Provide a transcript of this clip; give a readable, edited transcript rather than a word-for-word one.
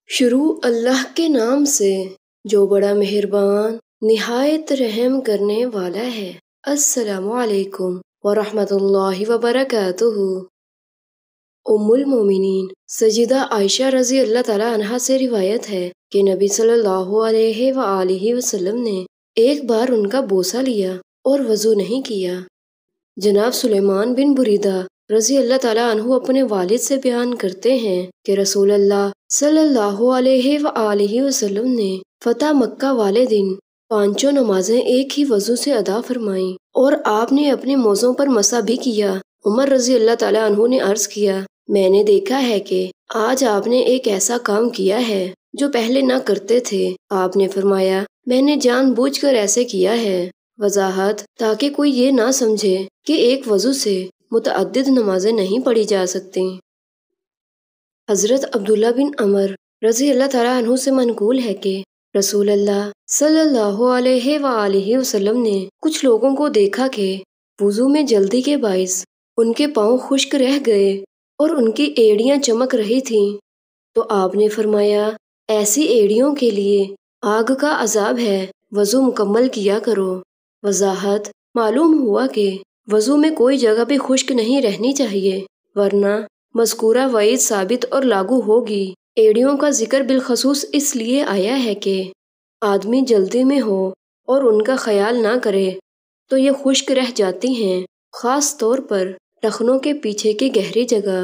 شروع اللہ کے نام سے جو بڑا مہربان نہایت رحم کرنے والا ہے۔ السلام علیکم ورحمۃ اللہ وبرکاتہ۔ ام المومنین سیدہ عائشہ رضی اللہ تعالیٰ عنہا سے روایت ہے کہ نبی صلی اللہ علیہ وآلہ وسلم نے ایک بار ان کا بوسہ لیا اور وضو نہیں کیا۔ جناب سلیمان بن بریدہ رضی اللہ تعالیٰ عنہ اپنے والد سے بیان کرتے ہیں کہ رسول اللہ صلی اللہ علیہ وآلہ وسلم نے فتح مکہ والے دن 5 نمازیں ایک ہی وضو سے ادا فرمائیں اور آپ نے اپنے موزوں پر مسح بھی کیا۔ عمر رضی اللہ تعالیٰ عنہ نے عرض کیا، میں نے دیکھا ہے کہ آج آپ نے ایک ایسا کام کیا ہے جو پہلے نہ کرتے تھے۔ آپ نے فرمایا، میں نے جان بوجھ کر ایسے کیا ہے۔ وضاحت تاکہ کوئی یہ نہ سمجھے کہ ایک وضو سے متعدد نمازیں نہیں پڑھی جا سکتی۔ حضرت عبداللہ بن عمر رضی اللہ تعالیٰ عنہ سے منقول ہے کہ رسول اللہ صلی اللہ علیہ وآلہ وسلم نے کچھ لوگوں کو دیکھا کہ وضو میں جلدی کے باعث ان کے پاؤں خشک رہ گئے اور ان کی ایڑیاں چمک رہی تھیں، تو آپ نے فرمایا، ایسی ایڑیوں کے لیے آگ کا عذاب ہے، وضو مکمل کیا کرو۔ وضاحت معلوم ہوا کہ وضو میں کوئی جگہ بھی خشک نہیں رہنی چاہیے، ورنہ مذکورہ وعید ثابت اور لاگو ہوگی۔ ایڑیوں کا ذکر بالخصوص اس لیے آیا ہے کہ آدمی جلدی میں ہو اور ان کا خیال نہ کرے تو یہ خشک رہ جاتی ہیں، خاص طور پر ٹخنوں کے پیچھے کی گہری جگہ